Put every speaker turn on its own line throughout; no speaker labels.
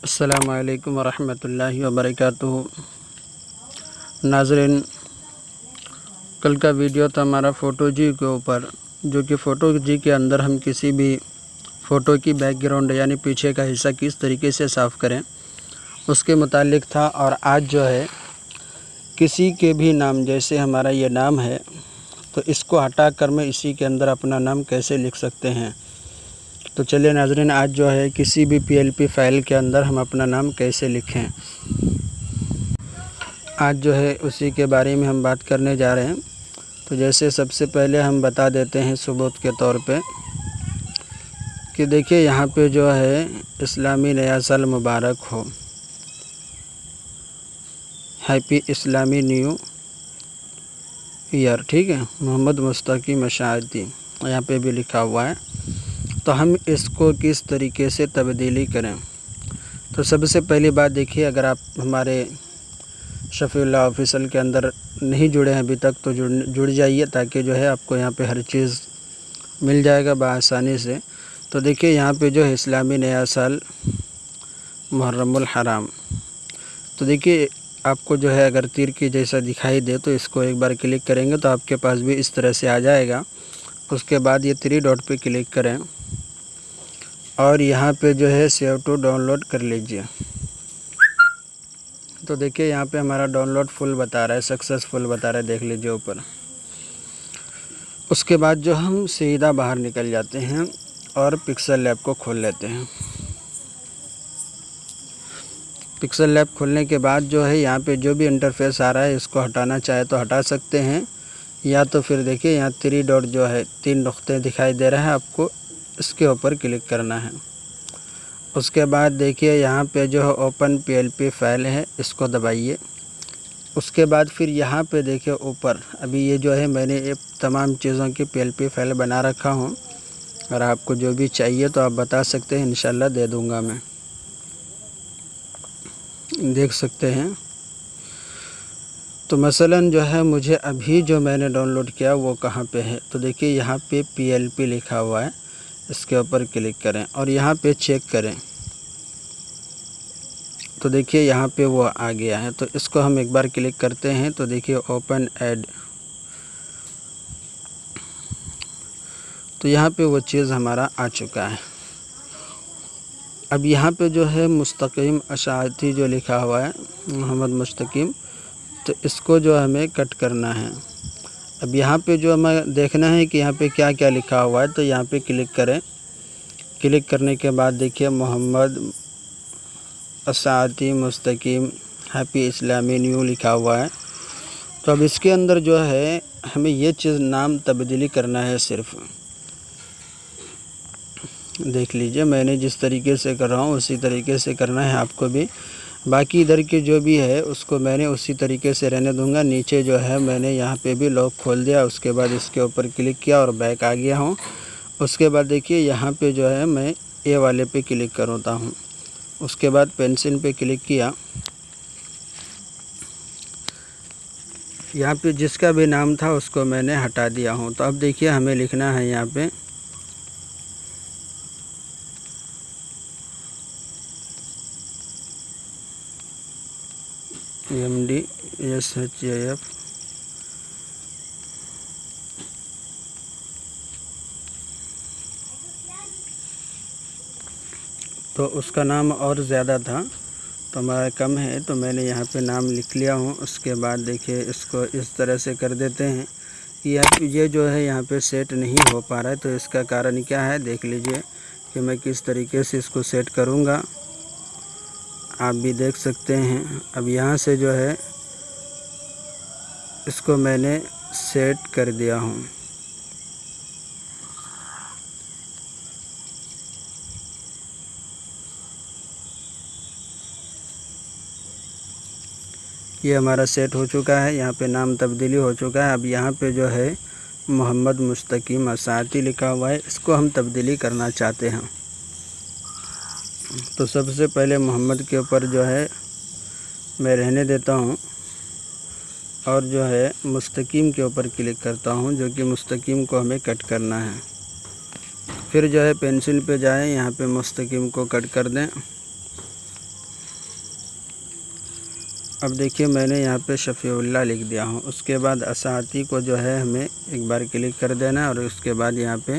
अस्सलामु अलैकुम वरहमतुल्लाहि वबरकातुहू। नाज़रीन, कल का वीडियो था हमारा फ़ोटो जी के ऊपर, जो कि फ़ोटो जी के अंदर हम किसी भी फ़ोटो की बैकग्राउंड यानी पीछे का हिस्सा किस तरीके से साफ़ करें उसके मुतालिक था। और आज जो है किसी के भी नाम, जैसे हमारा ये नाम है, तो इसको हटा कर मैं इसी के अंदर अपना नाम कैसे लिख सकते हैं। तो चलिए नाज़रीन, आज जो है किसी भी PLP फ़ाइल के अंदर हम अपना नाम कैसे लिखें, आज जो है उसी के बारे में हम बात करने जा रहे हैं। तो जैसे सबसे पहले हम बता देते हैं सबूत के तौर पे कि देखिए यहाँ पे जो है इस्लामी नया साल मुबारक हो, हैप्पी इस्लामी न्यू ईयर, ठीक है, मोहम्मद मुस्तकी मशाहदी यहाँ पे भी लिखा हुआ है। तो हम इसको किस तरीके से तब्दीली करें। तो सबसे पहली बात देखिए, अगर आप हमारे शफ़ीउल्लाह ऑफिशियल के अंदर नहीं जुड़े हैं अभी तक तो जुड़ जाइए, ताकि जो है आपको यहाँ पे हर चीज़ मिल जाएगा बआसानी से। तो देखिए यहाँ पे जो है इस्लामी नया साल मुहर्रमुल हराम, तो देखिए आपको जो है अगर तीर की जैसा दिखाई दे तो इसको एक बार क्लिक करेंगे तो आपके पास भी इस तरह से आ जाएगा। उसके बाद ये 3 डॉट पे क्लिक करें और यहाँ पे जो है सेव टू डाउनलोड कर लीजिए। तो देखिए यहाँ पे हमारा डाउनलोड फुल बता रहा है, सक्सेसफुल बता रहा है, देख लीजिए ऊपर। उसके बाद जो हम सीधा बाहर निकल जाते हैं और पिक्सल लैब को खोल लेते हैं। पिक्सल लैब खोलने के बाद जो है यहाँ पे जो भी इंटरफेस आ रहा है इसको हटाना चाहे तो हटा सकते हैं, या तो फिर देखिए यहाँ 3 डॉट जो है 3 नुक्ते दिखाई दे रहे हैं, आपको इसके ऊपर क्लिक करना है। उसके बाद देखिए यहाँ पे जो है ओपन PLP फ़ाइल है, इसको दबाइए। उसके बाद फिर यहाँ पे देखिए ऊपर अभी ये जो है मैंने ये तमाम चीज़ों की PLP फ़ाइल बना रखा हूँ, और आपको जो भी चाहिए तो आप बता सकते हैं, इंशाल्लाह दे दूँगा मैं। देख सकते हैं। तो मसलन जो है मुझे अभी जो मैंने डाउनलोड किया वो कहाँ पे है, तो देखिए यहाँ पे PLP लिखा हुआ है, इसके ऊपर क्लिक करें और यहाँ पे चेक करें। तो देखिए यहाँ पे वो आ गया है, तो इसको हम एक बार क्लिक करते हैं तो देखिए ओपन ऐड, तो यहाँ पे वो चीज़ हमारा आ चुका है। अब यहाँ पे जो है मुस्तकीम अशाती जो लिखा हुआ है, मोहम्मद मुस्तकीम, तो इसको जो हमें कट करना है। अब यहाँ पे जो हमें देखना है कि यहाँ पे क्या क्या लिखा हुआ है, तो यहाँ पे क्लिक करें। क्लिक करने के बाद देखिए मोहम्मद अशाती मुस्तकीम हैप्पी इस्लामी न्यू लिखा हुआ है। तो अब इसके अंदर जो है हमें ये चीज़ नाम तब्दीली करना है सिर्फ। देख लीजिए मैंने जिस तरीके से कर रहा हूँ उसी तरीके से करना है आपको भी। बाकी इधर के जो भी है उसको मैंने उसी तरीके से रहने दूंगा। नीचे जो है मैंने यहाँ पे भी लॉक खोल दिया, उसके बाद इसके ऊपर क्लिक किया और बैक आ गया हूँ। उसके बाद देखिए यहाँ पे जो है मैं ए वाले पे क्लिक करता हूँ। उसके बाद पेंसिल पे क्लिक किया, यहाँ पे जिसका भी नाम था उसको मैंने हटा दिया हूँ। तो अब देखिए हमें लिखना है यहाँ पे MDSHAF तो उसका नाम और ज़्यादा था तो हमारा कम है, तो मैंने यहाँ पे नाम लिख लिया हूँ। उसके बाद देखिए इसको इस तरह से कर देते हैं कि ये जो है यहाँ पे सेट नहीं हो पा रहा है। तो इसका कारण क्या है देख लीजिए कि मैं किस तरीके से इसको सेट करूँगा, आप भी देख सकते हैं। अब यहाँ से जो है इसको मैंने सेट कर दिया हूँ। ये हमारा सेट हो चुका है, यहाँ पे नाम तब्दीली हो चुका है। अब यहाँ पे जो है मोहम्मद मुस्तकीम अशाती लिखा हुआ है, इसको हम तब्दीली करना चाहते हैं। तो सबसे पहले मोहम्मद के ऊपर जो है मैं रहने देता हूँ और जो है मुस्तकीम के ऊपर क्लिक करता हूँ, जो कि मुस्तकीम को हमें कट करना है। फिर जो है पेंसिल पे जाएं, यहाँ पे मुस्तकीम को कट कर दें अब देखिए मैंने यहाँ पे शफ़ीउल्लाह लिख दिया हूँ। उसके बाद असाती को जो है हमें एक बार क्लिक कर देना है और उसके बाद यहाँ पे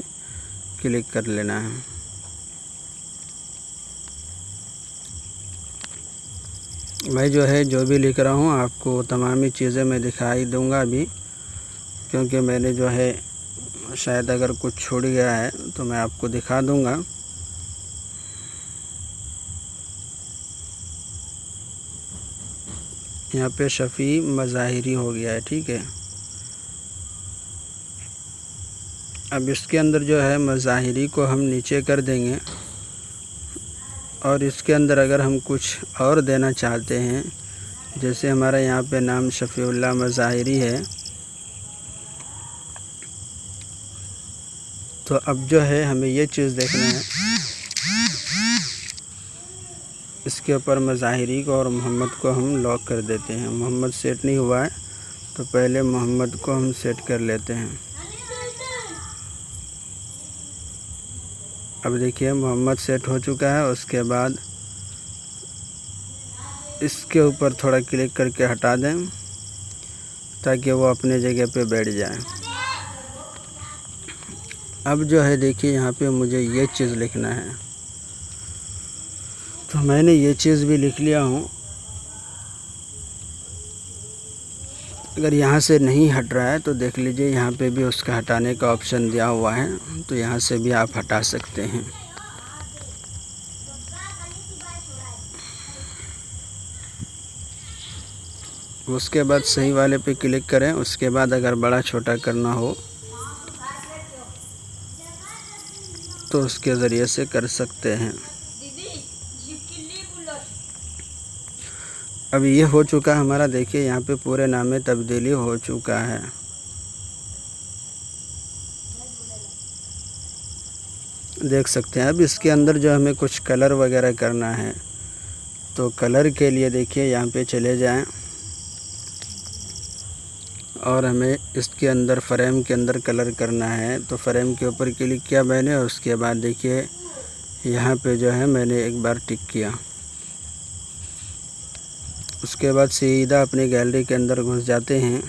क्लिक कर लेना है। मैं जो है जो भी लिख रहा हूँ आपको तमामी चीज़ें मैं दिखाई दूँगा अभी, क्योंकि मैंने जो है शायद अगर कुछ छूट गया है तो मैं आपको दिखा दूँगा। यहाँ पे शफ़ी मज़ाहिरी हो गया है, ठीक है। अब इसके अंदर जो है मज़ाहिरी को हम नीचे कर देंगे और इसके अंदर अगर हम कुछ और देना चाहते हैं, जैसे हमारा यहाँ पे नाम शफ़ीउल्लाह मज़ाहिरी है, तो अब जो है हमें ये चीज़ देखना है, इसके ऊपर मज़ाहिरी को और मोहम्मद को हम लॉक कर देते हैं। मोहम्मद सेट नहीं हुआ है तो पहले मोहम्मद को हम सेट कर लेते हैं। अब देखिए मोहम्मद सेट हो चुका है। उसके बाद इसके ऊपर थोड़ा क्लिक करके हटा दें ताकि वो अपने जगह पे बैठ जाए। अब जो है देखिए यहाँ पे मुझे ये चीज़ लिखना है, तो मैंने ये चीज़ भी लिख लिया हूँ। अगर यहाँ से नहीं हट रहा है तो देख लीजिए यहाँ पे भी उसका हटाने का ऑप्शन दिया हुआ है, तो यहाँ से भी आप हटा सकते हैं। उसके बाद सही वाले पे क्लिक करें। उसके बाद अगर बड़ा छोटा करना हो तो उसके ज़रिए से कर सकते हैं। अब ये हो चुका हमारा, देखिए यहाँ पे पूरे नाम में तब्दीली हो चुका है। देख सकते हैं। अब इसके अंदर जो हमें कुछ कलर वगैरह करना है, तो कलर के लिए देखिए यहाँ पे चले जाएं और हमें इसके अंदर फ्रेम के अंदर कलर करना है। तो फ्रेम के ऊपर क्लिक किया मैंने और उसके बाद देखिए यहाँ पे जो है मैंने एक बार टिक किया। उसके बाद सीधा अपनी गैलरी के अंदर घुस जाते हैं।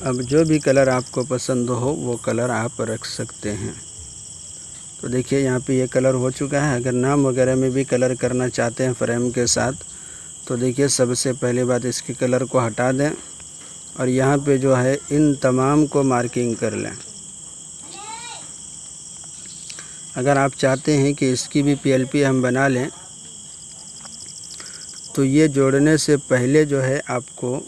अब जो भी कलर आपको पसंद हो वो कलर आप रख सकते हैं। तो देखिए यहाँ पे ये कलर हो चुका है। अगर नाम वगैरह में भी कलर करना चाहते हैं फ्रेम के साथ, तो देखिए सबसे पहले बात इसके कलर को हटा दें और यहाँ पे जो है इन तमाम को मार्किंग कर लें। अगर आप चाहते हैं कि इसकी भी PLP हम बना लें, तो ये जोड़ने से पहले जो है आपको,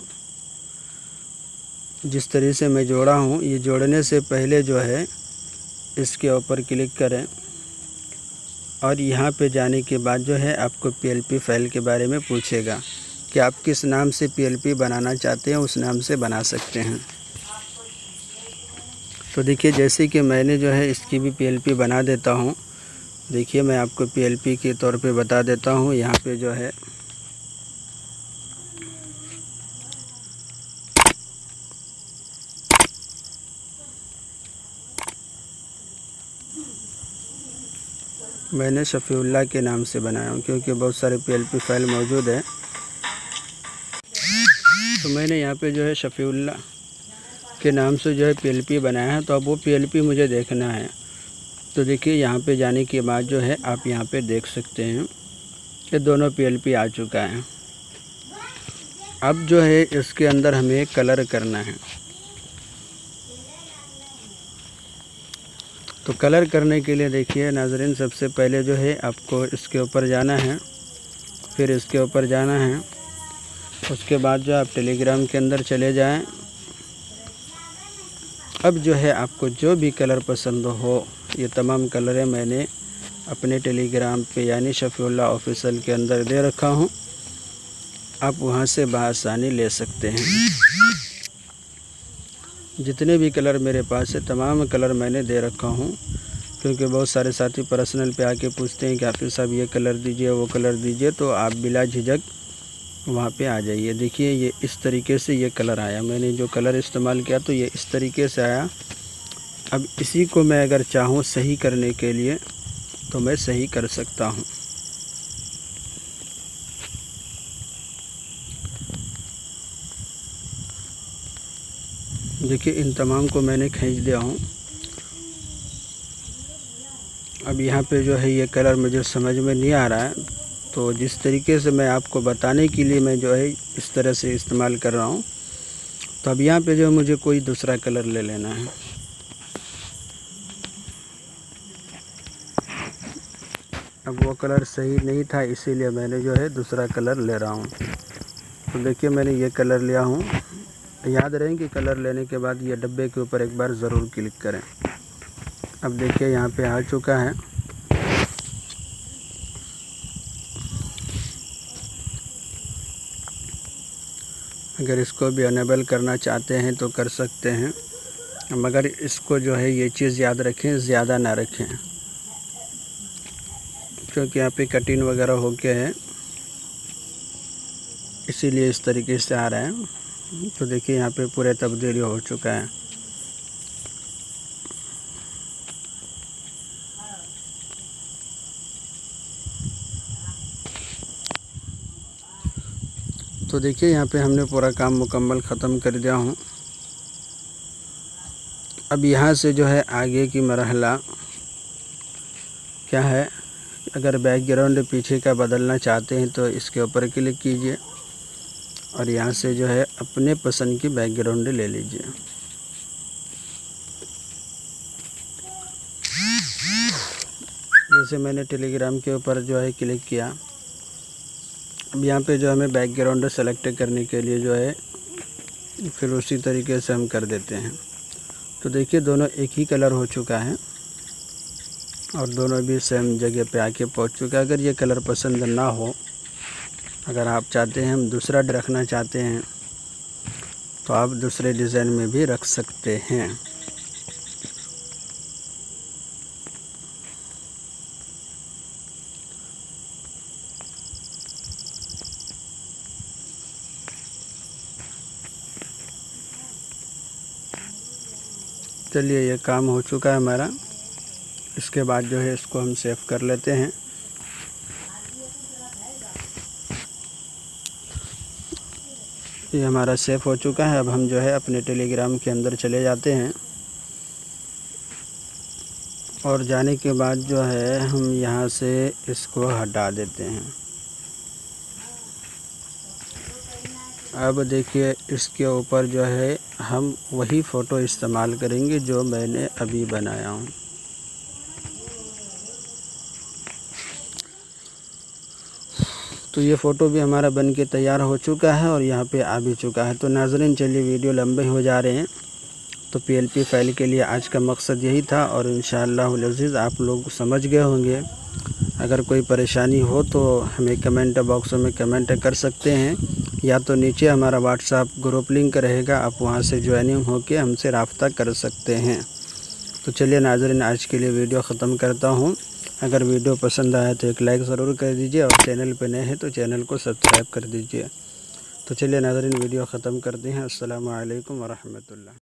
जिस तरह से मैं जोड़ा हूँ, ये जोड़ने से पहले जो है इसके ऊपर क्लिक करें और यहाँ पे जाने के बाद जो है आपको PLP फाइल के बारे में पूछेगा कि आप किस नाम से PLP बनाना चाहते हैं, उस नाम से बना सकते हैं। तो देखिए जैसे कि मैंने जो है इसकी भी PLP बना देता हूँ। देखिए मैं आपको PLP के तौर पे बता देता हूँ। यहाँ पे जो है मैंने शफ़ीउल्लाह के नाम से बनाया हूँ, क्योंकि बहुत सारे PLP फाइल मौजूद है। तो मैंने यहाँ पे जो है शफ़ीउल्लाह के नाम से जो है PLP बनाया है। तो अब वो PLP मुझे देखना है। तो देखिए यहाँ पे जाने के बाद जो है आप यहाँ पे देख सकते हैं कि दोनों PLP आ चुका है। अब जो है इसके अंदर हमें कलर करना है। तो कलर करने के लिए देखिए नाज़रीन, सबसे पहले जो है आपको इसके ऊपर जाना है, फिर इसके ऊपर जाना है। उसके बाद जो आप टेलीग्राम के अंदर चले जाएं। अब जो है आपको जो भी कलर पसंद हो, ये तमाम कलरें मैंने अपने टेलीग्राम पे यानी शफ़ीउल्लाह ऑफिशियल के अंदर दे रखा हूँ। आप वहाँ से बआसानी ले सकते हैं। जितने भी कलर मेरे पास है तमाम कलर मैंने दे रखा हूँ, क्योंकि बहुत सारे साथी पर्सनल पे आके पूछते हैं कि हाफिज़ साहब ये कलर दीजिए, वो कलर दीजिए। तो आप बिला झिझक वहाँ पे आ जाइए। देखिए ये इस तरीके से ये कलर आया। मैंने जो कलर इस्तेमाल किया तो ये इस तरीके से आया। अब इसी को मैं अगर चाहूँ सही करने के लिए तो मैं सही कर सकता हूँ। देखिए इन तमाम को मैंने खींच दिया हूँ। अब यहाँ पे जो है ये कलर मुझे समझ में नहीं आ रहा है, तो जिस तरीके से मैं आपको बताने के लिए मैं जो है इस तरह से इस्तेमाल कर रहा हूँ। तो अब यहाँ पे जो मुझे कोई दूसरा कलर ले लेना है। अब वो कलर सही नहीं था, इसीलिए मैंने जो है दूसरा कलर ले रहा हूँ। तो देखिए मैंने ये कलर लिया हूँ। याद रहे कि कलर लेने के बाद ये डब्बे के ऊपर एक बार ज़रूर क्लिक करें। अब देखिए यहाँ पे आ चुका है। अगर इसको भी अनेबल करना चाहते हैं तो कर सकते हैं, मगर इसको जो है ये चीज़ याद रखें, ज़्यादा ना रखें, क्योंकि यहाँ पे कटिंग वगैरह हो गया है, इसीलिए इस तरीके से आ रहा है। तो देखिए यहाँ पे पूरे तब्दीली हो चुका है। तो देखिए यहाँ पे हमने पूरा काम मुकम्मल ख़त्म कर दिया हूँ। अब यहाँ से जो है आगे की मरहला क्या है, अगर बैकग्राउंड पीछे का बदलना चाहते हैं तो इसके ऊपर क्लिक कीजिए और यहाँ से जो है अपने पसंद की बैकग्राउंड ले लीजिए। जैसे मैंने टेलीग्राम के ऊपर जो है क्लिक किया। अब यहाँ पे जो हमें बैकग्राउंड सेलेक्ट करने के लिए जो है फिर उसी तरीके से हम कर देते हैं। तो देखिए दोनों एक ही कलर हो चुका है और दोनों भी सेम जगह पे आके पहुँच चुका है। अगर ये कलर पसंद ना हो, अगर आप चाहते हैं हम दूसरा रखना चाहते हैं, तो आप दूसरे डिज़ाइन में भी रख सकते हैं। चलिए ये काम हो चुका है हमारा। इसके बाद जो है इसको हम सेव कर लेते हैं। ये हमारा सेव हो चुका है। अब हम जो है अपने टेलीग्राम के अंदर चले जाते हैं और जाने के बाद जो है हम यहाँ से इसको हटा देते हैं। अब देखिए इसके ऊपर जो है हम वही फ़ोटो इस्तेमाल करेंगे जो मैंने अभी बनाया हूँ। तो ये फ़ोटो भी हमारा बन के तैयार हो चुका है और यहाँ पे आ भी चुका है। तो नाज़रीन चलिए वीडियो लंबे हो जा रहे हैं, तो PLP फाइल के लिए आज का मकसद यही था और इंशाअल्लाह अज़ीज़ आप लोग समझ गए होंगे। अगर कोई परेशानी हो तो हमें कमेंट बॉक्स में कमेंट कर सकते हैं, या तो नीचे हमारा व्हाट्सएप ग्रुप लिंक रहेगा, आप वहां से ज्वाइनिंग होकर हमसे रब्ता कर सकते हैं। तो चलिए नाज़रीन आज के लिए वीडियो ख़त्म करता हूं। अगर वीडियो पसंद आया तो एक लाइक ज़रूर कर दीजिए और चैनल पे नए हैं तो चैनल को सब्सक्राइब कर दीजिए। तो चलिए नाज़रीन वीडियो ख़त्म करते हैं। अस्सलामु अलैकुम व रहमतुल्लाह।